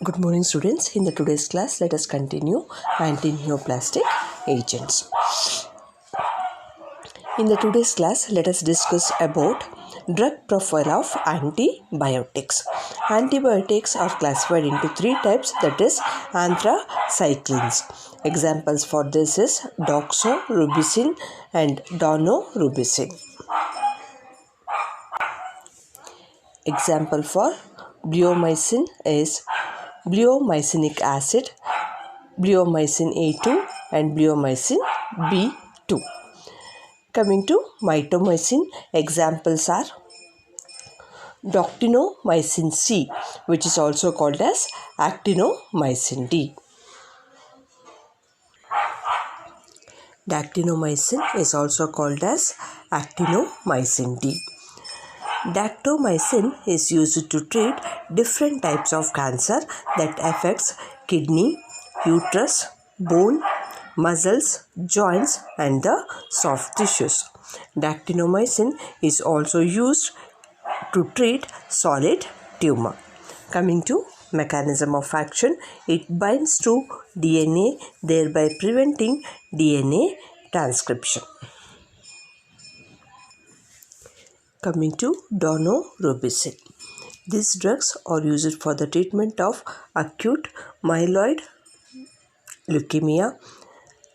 Good morning, students. In the today's class, let us continue antineoplastic agents. In the today's class, let us discuss about drug profile of antibiotics. Antibiotics are classified into three types, that is anthracyclines. Examples for this is doxorubicin and daunorubicin. Example for bleomycin is bleomycinic acid, bleomycin A2 and bleomycin B2. Coming to mitomycin, examples are doctinomycin C, which is also called as actinomycin D. Dactinomycin is also called as actinomycin D. Dactomycin is used to treat different types of cancer that affects kidney, uterus, bone, muscles, joints and the soft tissues. Dactinomycin is also used to treat solid tumor. Coming to mechanism of action, it binds to DNA, thereby preventing DNA transcription. Coming to daunorubicin. These drugs are used for the treatment of acute myeloid leukemia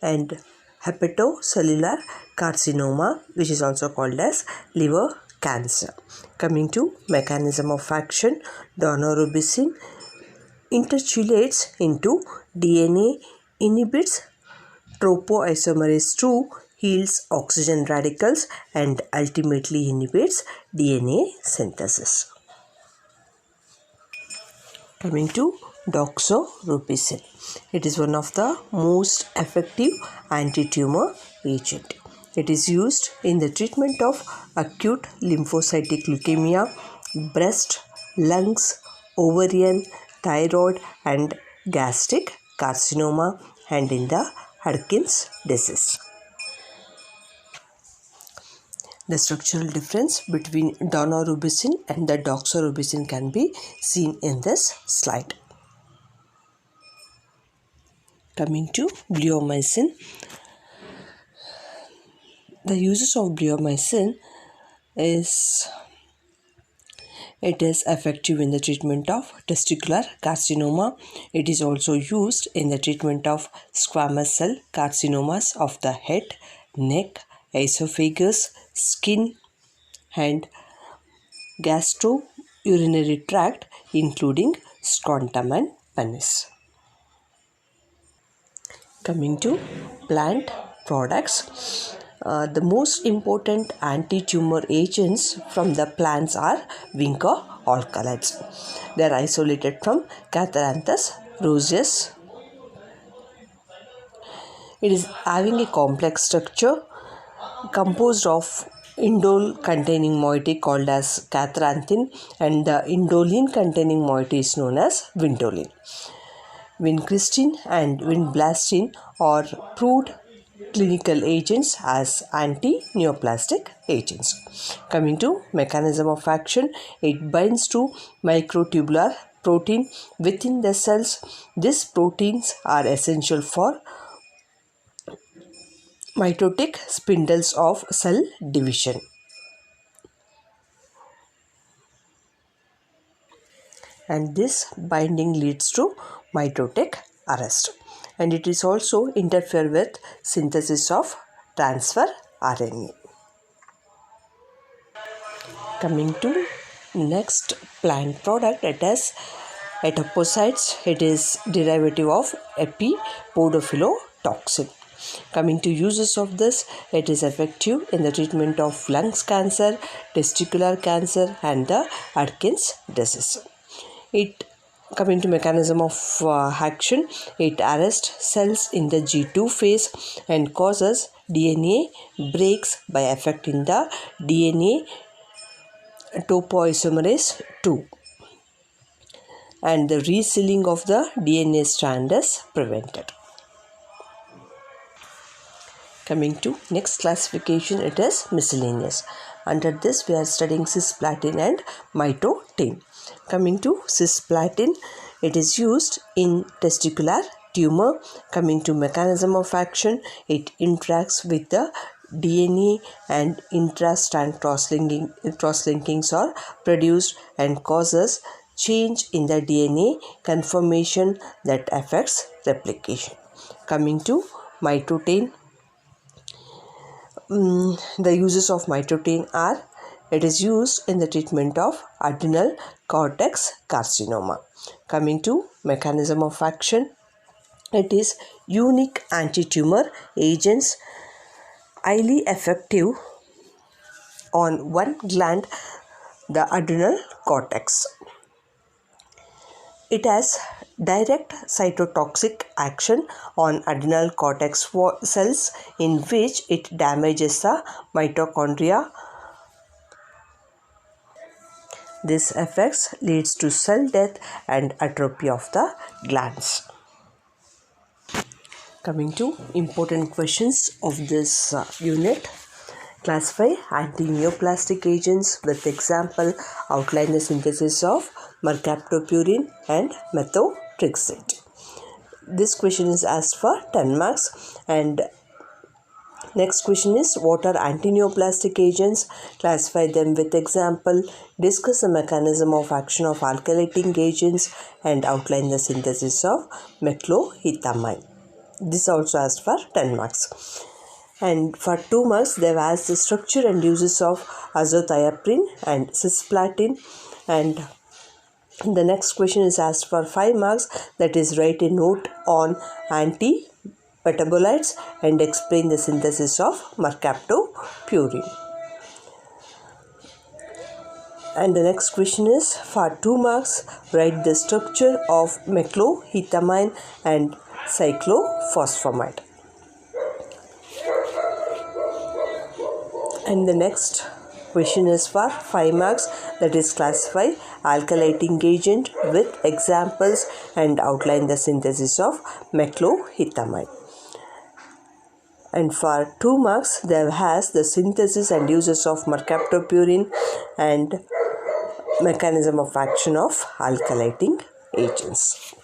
and hepatocellular carcinoma, which is also called as liver cancer. Coming to mechanism of action, daunorubicin interchelates into DNA, inhibits topoisomerase 2, heals oxygen radicals and ultimately inhibits DNA synthesis. Coming to doxorubicin. It is one of the most effective anti-tumor agent. It is used in the treatment of acute lymphocytic leukemia, breast, lungs, ovarian, thyroid and gastric carcinoma and in the Hodgkin's disease. The structural difference between daunorubicin and the doxorubicin can be seen in this slide. Coming to bleomycin. The uses of bleomycin is it is effective in the treatment of testicular carcinoma. It is also used in the treatment of squamous cell carcinomas of the head, neck, esophagus, skin and gastrourinary tract, including scrotum and penis. Coming to plant products, the most important anti-tumor agents from the plants are vinca alkaloids. They are isolated from Catharanthus roseus. It is having a complex structure composed of indole containing moiety called as catharanthin and the indoline containing moiety is known as vindolin. Vincristine and vinblastine are proved clinical agents as antineoplastic agents. Coming to mechanism of action, it binds to microtubular protein within the cells. These proteins are essential for mitotic spindles of cell division. And this binding leads to mitotic arrest. And it is also interfere with synthesis of transfer RNA. Coming to next plant product, it is etoposide. It is derivative of epipodophylotoxin. Coming to uses of this, it is effective in the treatment of lungs cancer, testicular cancer and the Hodgkin's disease. Coming to mechanism of action, it arrests cells in the G2 phase and causes DNA breaks by affecting the DNA topoisomerase 2 and the resealing of the DNA strand is prevented. Coming to next classification, it is miscellaneous. Under this, we are studying cisplatin and mitotin. Coming to cisplatin, It is used in testicular tumor. Coming to mechanism of action, it interacts with the DNA and intra-strand cross-linkings are produced and causes change in the DNA conformation that affects replication. Coming to mitotain, the uses of mitotain are: it is used in the treatment of adrenal cortex carcinoma. Coming to mechanism of action, it is unique anti-tumor agents, highly effective on one gland, the adrenal cortex. It has direct cytotoxic action on adrenal cortex cells, in which it damages the mitochondria. This effects leads to cell death and atrophy of the glands. Coming to important questions of this unit. Classify antineoplastic agents with example. Outline the synthesis of mercaptopurine and methotrexate. This question is asked for 10 marks. And next question is, what are antineoplastic agents? Classify them with example. Discuss the mechanism of action of alkylating agents and outline the synthesis of meclohithamine. This also asked for 10 marks. And for 2 marks, they have asked the structure and uses of azathioprine and cisplatin. And the next question is asked for 5 marks, that is, write a note on anti-metabolites and explain the synthesis of mercaptopurine. And the next question is for 2 marks, write the structure of meclohithamine and cyclophosphamide. And the next question is for 5 marks, that is, classify alkylating agent with examples and outline the synthesis of meclohithamine. And for 2 marks, there has the synthesis and uses of mercaptopurine and mechanism of action of alkylating agents.